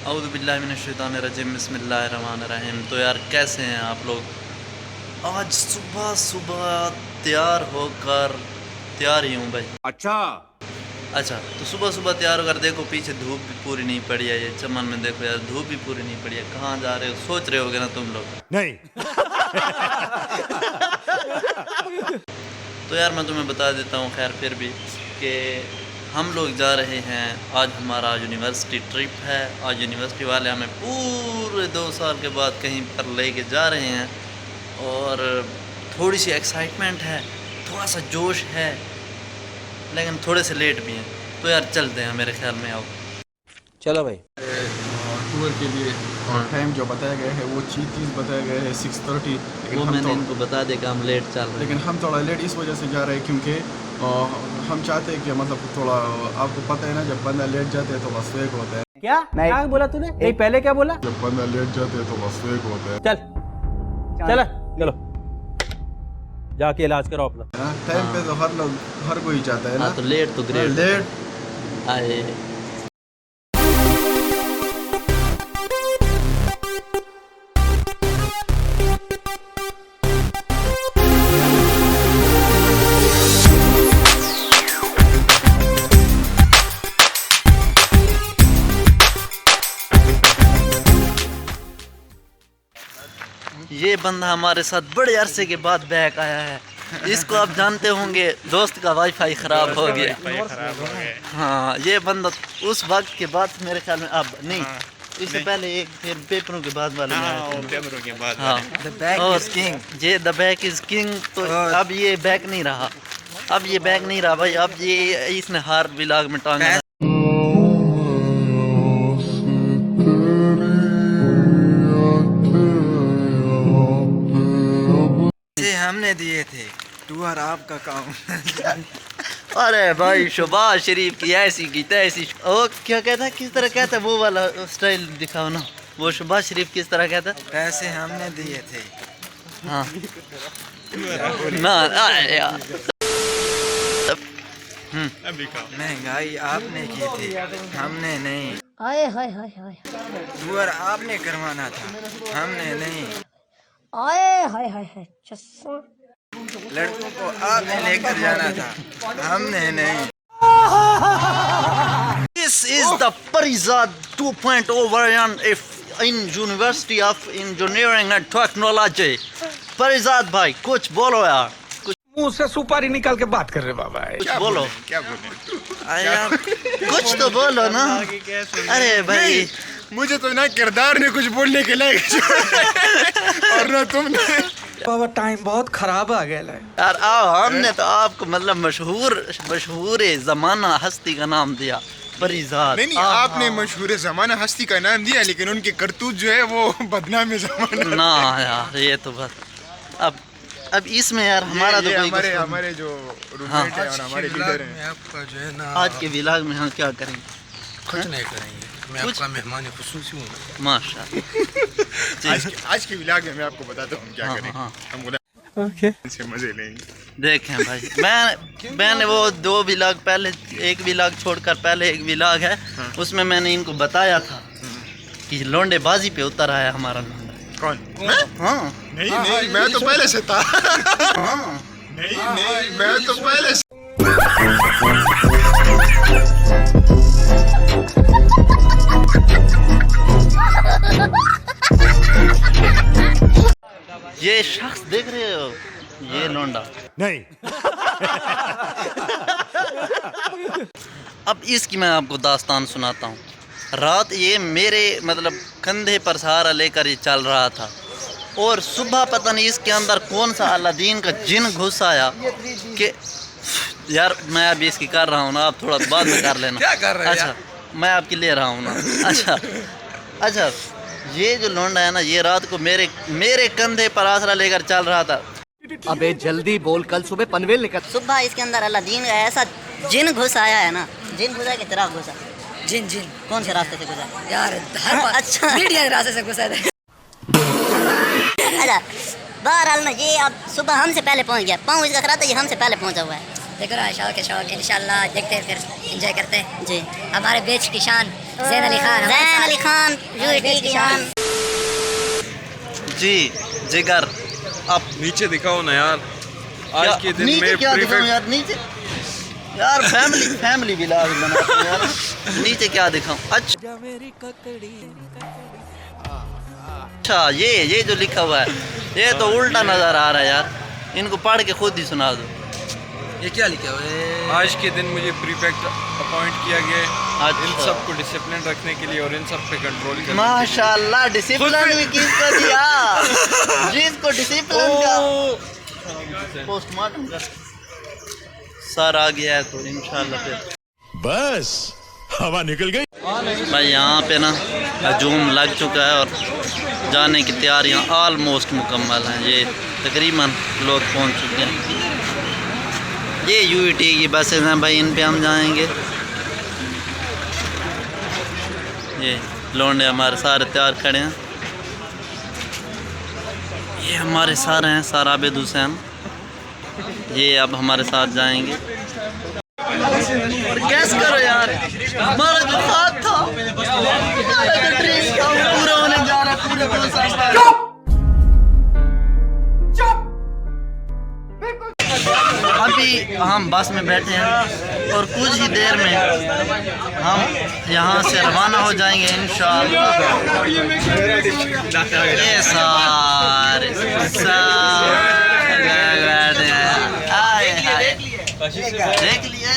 औज़ु बिल्लाहि मिनश्शैतानिर्रजीम बिस्मिल्लाहिर्रहमानिर्रहीम। तो यार कैसे हैं आप लोग? आज सुबह सुबह तैयार ही हूँ भाई। अच्छा तो सुबह सुबह तैयार होकर देखो पीछे धूप भी पूरी नहीं पड़ी है, ये चमन में देखो यार धूप भी पूरी नहीं पड़ी है। कहाँ जा रहे हो सोच रहे होगे ना तुम लोग? नहीं। तो यार मैं तुम्हें बता देता हूँ खैर फिर भी कि हम लोग जा रहे हैं। आज हमारा यूनिवर्सिटी ट्रिप है। आज यूनिवर्सिटी वाले हमें पूरे 2 साल के बाद कहीं पर लेके जा रहे हैं और थोड़ी सी एक्साइटमेंट है, थोड़ा सा जोश है, लेकिन थोड़े से लेट भी हैं। तो यार चलते हैं मेरे ख्याल में। आओ चलो भाई। टूर के लिए टाइम जो बताया गया है वो चीज़ बताया गया है 6:30, वो मैंने इनको बता दें कि हम लेट चल रहे हैं। लेकिन हम थोड़ा लेट इस वजह से जा रहे हैं क्योंकि हम चाहते हैं कि मतलब थोड़ा आपको पता है ना, जब बंदा लेट जाते हैं तो बस वेक होता है। क्या बोला तूने? नहीं पहले क्या बोला? जब बंदा लेट जाते हैं तो बस वेक होता है। चलो जाके इलाज कराओ अपना। टाइम पे तो हर कोई चाहता है ना। हाँ तो लेट तो ग्रेट लेट आए। ये बंदा हमारे साथ बड़े अरसे के बाद बैक आया है। इसको आप जानते होंगे, दोस्त का वाईफाई ख़राब हो गया। हाँ ये बंदा उस वक्त के बाद मेरे ख्याल में अब नहीं, इससे पहले एक फिर पेपरों के बाद वाले में आया था। पेपरों के बाद हाँ ये द बैक इज किंग। तो अब ये बैक नहीं रहा, अब ये बैक नहीं रहा भाई। अब ये इसने हार विलाग में टांगा है। हमने दिए थे टूर आपका काम। अरे भाई शबाज शरीफ की ऐसी की तैसी। ओ क्या कहता है, किस तरह कहता है वो वाला स्टाइल दिखाओ ना। वो शबाज शरीफ किस तरह कहता है? पैसे हमने दिए थे। हाँ ना यार महंगाई आपने की थी, हमने नहीं। आए हाय हाय हाय टूर आपने करवाना था, हमने नहीं। आए हाय हाय हाय चस्सा लड़कों को आपने लेकर जाना था, हमने नहीं। This is the Parizad 2.0 variant in University of Engineering and Technology। Parizad भाई कुछ बोलो यार, मुंह से सुपारी निकाल के बात कर रहे बाबा। कुछ बोलो। क्या बोले? अरे यार कुछ तो बोलो ना। अरे भाई मुझे तो ना किरदार ने कुछ बोलने के लिए और ना तुमने। बाबा टाइम बहुत खराब आ गया है यार। आओ हमने तो आपको मतलब मशहूर जमाना हस्ती का नाम दिया परिजाद। नहीं आपने मशहूर जमाना हस्ती का नाम दिया, लेकिन उनके करतूत जो है वो बदनाम जमाना ना यार। ये तो बस अब इसमें यार हमारा तो कोई हमारे जो रूममेट है और हमारे लीडर हैं। आपका जो है ना आज के विलाग में हम क्या करेंगे? कुछ नहीं करेंगे, मैं आपका मेहमान खुसूसी हूँ। माशाल्लाह। आज के विलाग में मैं आपको बताता हूँ क्या करेंगे। हम बोला इनसे मजे लेंगे। देखें भाई मैंने वो 2 विलाग पहले, एक विलाग छोड़कर पहले एक विलाग है उसमें मैंने इनको बताया था कि लोंडे बाजी पे उतर आया हमारा लोंडा। कौन? हाँ नहीं मैं तो पहले से था। नहीं मैं तो पहले से। ये शख्स देख रहे हो, ये लोंडा नहीं। अब इसकी मैं आपको दास्तान सुनाता हूँ। रात ये मेरे मतलब कंधे पर सहारा लेकर ये चल रहा था और सुबह पता नहीं इसके अंदर कौन सा अलादीन का जिन घुस आया कि यार मैं अभी इसकी कर रहा हूँ ना, आप थोड़ा बाद में कर लेना। क्या कर रहे हैं? अच्छा मैं आपकी ले रहा हूँ ना। अच्छा ये जो लोंडा है ना, ये रात को मेरे कंधे पर आसरा लेकर चल रहा था। अबे जल्दी बोल, कल सुबह पनवेल निकल। सुबह इसके अंदर अलादीन का ऐसा जिन घुस आया है ना। जिन घुसा के तरह घुसा। जिन कौन से रास्ते से घुसा यार? अच्छा मीडिया के रास्ते से घुसा था। अच्छा बहरहाल ना ये अब सुबह हमसे पहले पहुंच गया। पाँव इसका खराब था, ये हमसे पहले पहुंचा हुआ है। देख रहा है शौक इंशाल्लाह देखते हैं, फिर एंजॉय करते हैं जी। हमारे बेच की शान जैन अली खान यूटी की शान। जी जिगर अब नीचे दिखाओ ना यार, आज के दिन नीचे में क्या दिखाऊं प्रीफेक्ट यार, नीचे यार फैमिली व्लॉग बनाते हैं यार, नीचे क्या दिखाऊं। अच्छा ये जो लिखा हुआ है ये तो उल्टा नजर आ रहा है यार, इनको पढ़ के खुद ही सुना दो। ये क्या लिखा हुआ है? आज के दिन मुझे प्रीफेक्ट अपॉइंट किया गया है अच्छा। इन सब को डिसिप्लिन रखने के लिए और इन सब पे कंट्रोल करने माशाल्लाह डिसिप्लिन भी किसको दिया, जिसको डिसिप्लिन का पोस्टमार्टम कर सर आ गया है तो इंशाल्लाह फिर बस हवा निकल गई। भाई यहाँ पे ना हजूम लग चुका है और जाने की तैयारियाँ ऑलमोस्ट मुकम्मल हैं। ये तकरीबन लोग पहुँच चुके हैं। ये यूटी की बसेज हैं भाई, इन पे हम जाएंगे। ये लौंडे हमारे सारे तैयार खड़े हैं। ये हमारे सारे हैं सारा आबिद हुसैन, ये अब हमारे साथ जाएंगे। और गैस करो यार, हमारा जो साथ था, हमारा जो ड्रीम था वो पूरा होने जा रहा है पूरे 2 साल बाद। अभी हम बस में बैठे हैं और कुछ ही देर में हम यहाँ से रवाना हो जाएंगे इंशाअल्लाह। ये सारे देख लिए